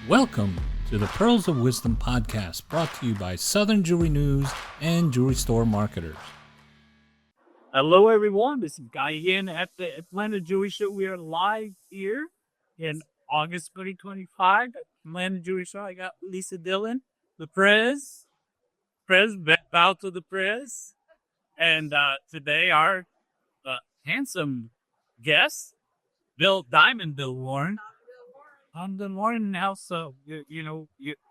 Welcome to the Pearls of Wisdom podcast, brought to you by Southern Jewelry News and Jewelry Store Marketers. Hello, everyone. This is Guy again at the Atlanta Jewelry Show. We are live here in August 2025 at Atlanta Jewelry Show. I got Lisa Dillon, the Prez, bow to the Prez. And today our handsome guest, Bill Warren. I'm Bill Warren now, so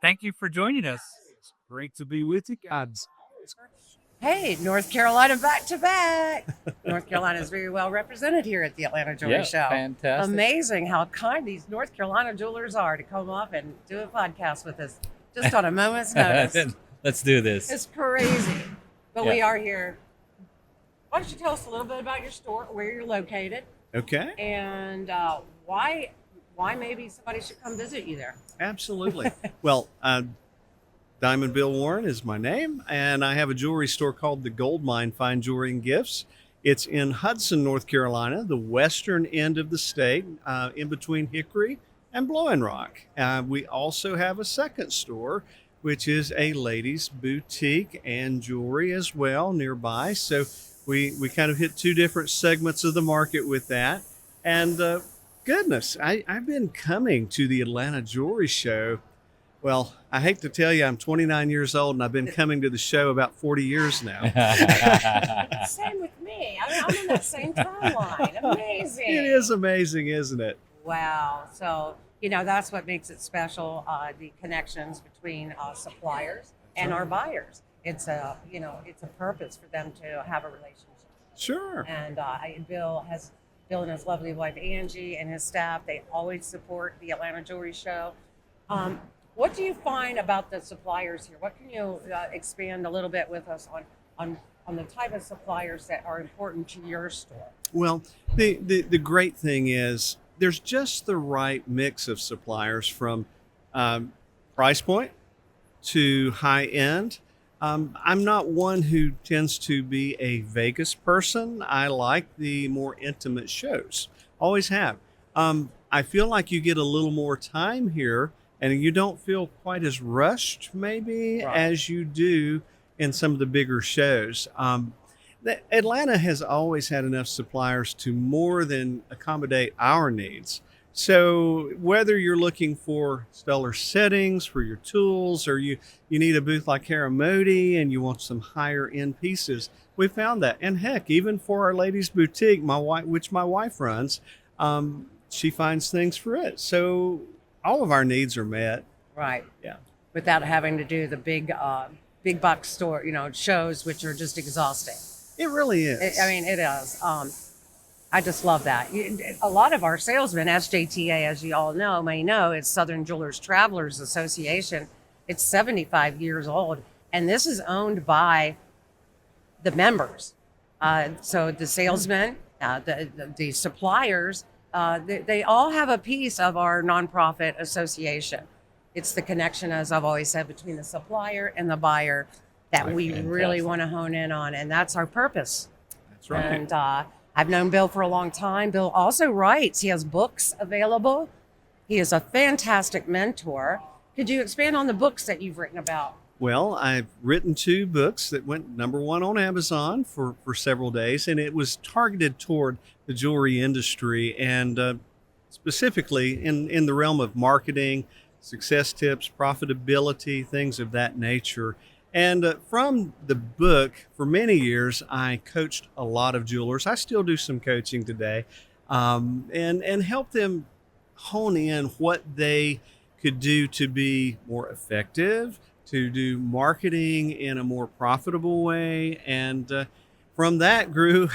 thank you for joining us. It's great to be with you guys. Hey, North Carolina back to back. North Carolina is very well represented here at the Atlanta Jewelry Show. Fantastic. Amazing how kind these North Carolina jewelers are to come up and do a podcast with us just on a moment's notice. Let's do this. It's crazy. But we Yeah. are here. Why don't you tell us a little bit about your store, where you're located, Okay, and why maybe somebody should come visit you there? absolutely. Well, Diamond Bill Warren is my name, and I have a jewelry store called the Gold Mine Fine Jewelry and Gifts. It's in Hudson, North Carolina, the western end of the state, in between Hickory and Blowing Rock. We also have a second store, which is a ladies' boutique and jewelry as well nearby. So we kind of hit two different segments of the market with that. And goodness, I've been coming to the Atlanta Jewelry Show. Well, I hate to tell you, I'm 29 years old, and I've been coming to the show about 40 years now. Same with me. I'm in that same timeline. Amazing. It is amazing, isn't it? Wow. So, that's what makes it special, the connections between suppliers and our buyers. It's a purpose for them to have a relationship. Sure. And Bill and his lovely wife, Angie, and his staff, they always support the Atlanta Jewelry Show. What do you find about the suppliers here? What can you expand a little bit with us on the type of suppliers that are important to your store? Well, the great thing is there's just the right mix of suppliers from price point to high end. I'm not one who tends to be a Vegas person. I like the more intimate shows. Always have. I feel like you get a little more time here, and you don't feel quite as rushed, maybe, Right. as you do in some of the bigger shows. Atlanta has always had enough suppliers to more than accommodate our needs. So whether you're looking for stellar settings for your tools, or you need a booth like Haramodi and you want some higher end pieces, we found that. And heck, even for our ladies boutique, which my wife runs, she finds things for it. So all of our needs are met. Right. Yeah. Without having to do the big box store, shows, which are just exhausting. It really is. It is. I just love that. A lot of our salesmen, SJTA, as you all may know, it's Southern Jewelers Travelers Association. It's 75 years old, and this is owned by the members. So the salesmen, the suppliers, they all have a piece of our nonprofit association. It's the connection, as I've always said, between the supplier and the buyer that we really want to hone in on, and that's our purpose. That's right. And I've known Bill for a long time. Bill also writes. He has books available. He is a fantastic mentor. Could you expand on the books that you've written about? Well, I've written two books that went #1 on Amazon for several days, and it was targeted toward the jewelry industry and specifically in the realm of marketing, success tips, profitability, things of that nature. And from the book, for many years, I coached a lot of jewelers. I still do some coaching today, and help them hone in what they could do to be more effective, to do marketing in a more profitable way. And from that grew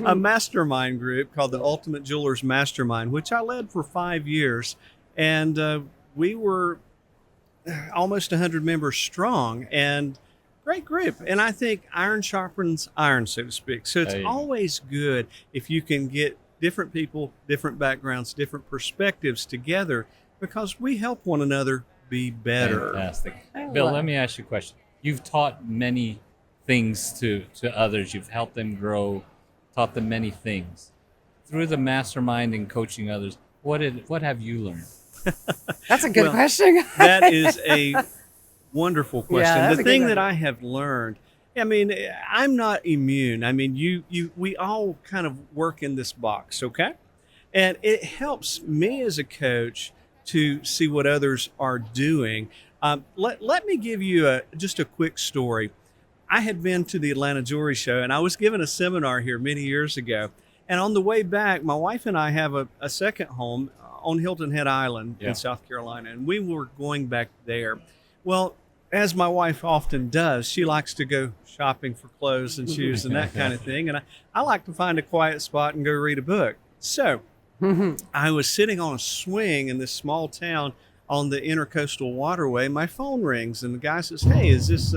a mastermind group called the Ultimate Jewelers Mastermind, which I led for 5 years. And we were almost 100 members strong, and great group. And I think iron sharpens iron, so to speak. So it's always good if you can get different people, different backgrounds, different perspectives together, because we help one another be better. Fantastic. Bill, let me ask you a question. You've taught many things to others. You've helped them grow, taught them many things. Through the mastermind and coaching others, what have you learned? That's a good Well, question. That is a wonderful question. that's The a good thing one. that I have learned, I mean, I'm not immune. I mean, we all kind of work in this box, okay? And it helps me as a coach to see what others are doing. Let me give you just a quick story. I had been to the Atlanta Jewelry Show, and I was given a seminar here many years ago. And on the way back, my wife and I have a second home on Hilton Head Island Yeah. in South Carolina, and we were going back there. Well, as my wife often does, she likes to go shopping for clothes and shoes and that kind of thing. And I like to find a quiet spot and go read a book. So I was sitting on a swing in this small town on the Intercoastal Waterway. My phone rings, and the guy says, "Hey, is this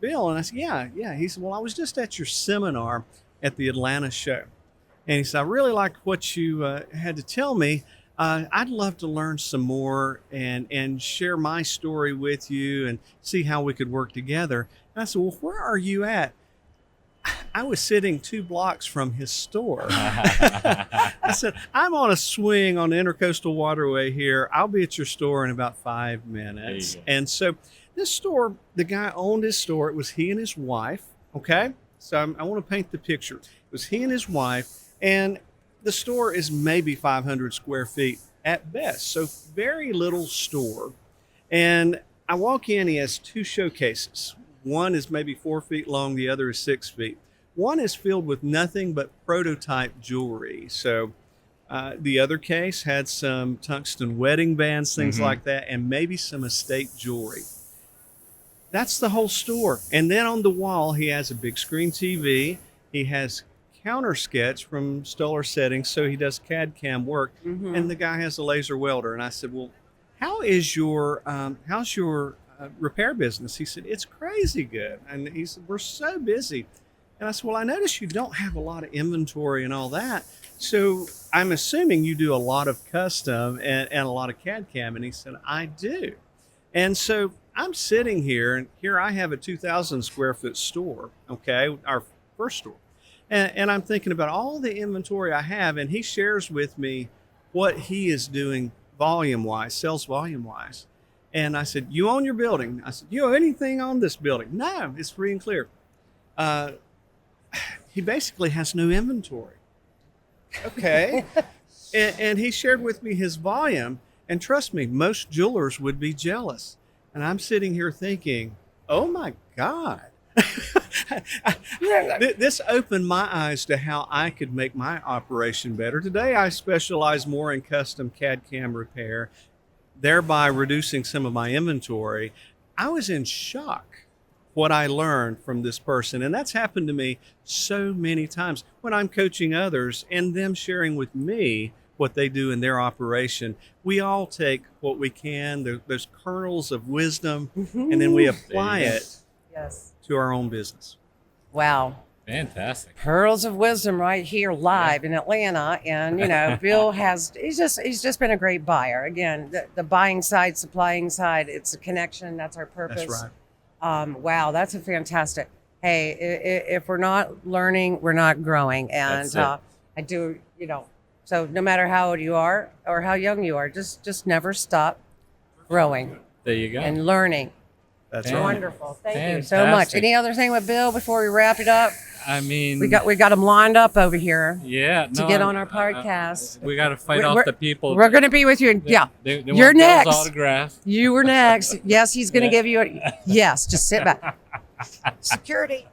Bill?" And I said, Yeah. He said, "Well, I was just at your seminar at the Atlanta show." And he said, "I really liked what you had to tell me. I'd love to learn some more and share my story with you and see how we could work together." And I said, "Well, where are you at?" I was sitting 2 blocks from his store. I said, "I'm on a swing on the Intercoastal Waterway here. I'll be at your store in about 5 minutes." There you go. And so this store, the guy owned his store. It was he and his wife. Okay. So I want to paint the picture. It was he and his wife, and the store is maybe 500 square feet at best. So very little store. And I walk in, he has 2 showcases. One is maybe 4 feet long, the other is 6 feet. One is filled with nothing but prototype jewelry. So the other case had some tungsten wedding bands, things like that, and maybe some estate jewelry. That's the whole store. And then on the wall, he has a big screen TV. He has counter sketch from Stoller Settings, so he does CAD CAM work. And the guy has a laser welder. And I said, "Well, how's your repair business?" He said, "It's crazy good." And he said, "We're so busy." And I said, "Well, I notice you don't have a lot of inventory and all that. So I'm assuming you do a lot of custom and a lot of CAD CAM." And he said, "I do." And so I'm sitting here, and here I have a 2,000 square foot store, okay, our first store. And I'm thinking about all the inventory I have, and he shares with me what he is doing volume-wise, sales volume-wise. And I said, "You own your building?" I said, "You own anything on this building?" "No, it's free and clear." He basically has no inventory. Okay. And he shared with me his volume. And trust me, most jewelers would be jealous. And I'm sitting here thinking, oh my God. This opened my eyes to how I could make my operation better. Today, I specialize more in custom CAD CAM repair, thereby reducing some of my inventory. I was in shock what I learned from this person. And that's happened to me so many times when I'm coaching others and them sharing with me what they do in their operation. We all take what we can, there's kernels of wisdom, and then we apply There you go. it Yes. to our own business. Wow. Fantastic. Pearls of wisdom right here live in Atlanta. And, you know, Bill he's just been a great buyer. Again, the buying side, supplying side, it's a connection. That's our purpose. That's right. Wow, that's a fantastic. Hey, if we're not learning, we're not growing. And That's it. I do, you know, so no matter how old you are or how young you are, just never stop growing There you go. and learning. That's Yeah. right. Wonderful. Thank you so much. Fantastic. Any other thing with Bill before we wrap it up? I mean, We got him lined up over here. yeah, to get on our podcast. we got to fight We're- off the people. We're going to be with you. Yeah. They You're want Bill's next. Autograph. You were next. Yes, he's going to Yeah. give you a yes. Just sit back. Security.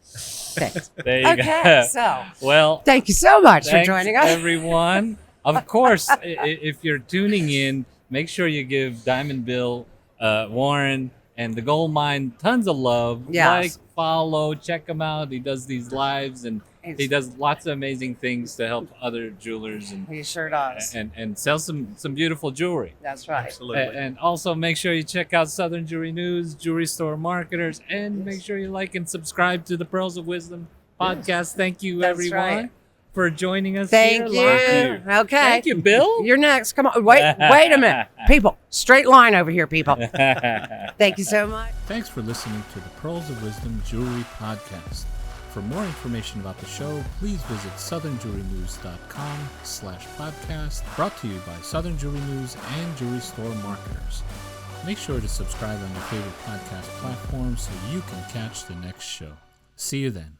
Thanks. There you Okay, go. so Well, thank you so much for thanks, joining us. everyone. Of course, if you're tuning in, make sure you give Diamond Bill, Warren, and the Gold Mine tons of love. Yes. Like, follow, check him out. He does these lives, and he does lots of amazing things to help other jewelers and He sure does. and sell some beautiful jewelry. That's right. Absolutely. And also make sure you check out Southern Jewelry News, Jewelry Store Marketers, and make sure you like and subscribe to the Pearls of Wisdom podcast. Thank you, That's everyone, right. for joining us Thank here. you. live. Okay. Thank you, Bill. You're next. Come on. Wait a minute. People, straight line over here, people. Thank you so much. Thanks for listening to the Pearls of Wisdom Jewelry Podcast. For more information about the show, please visit southernjewelrynews.com/podcast, brought to you by Southern Jewelry News and Jewelry Store Marketers. Make sure to subscribe on your favorite podcast platform so you can catch the next show. See you then.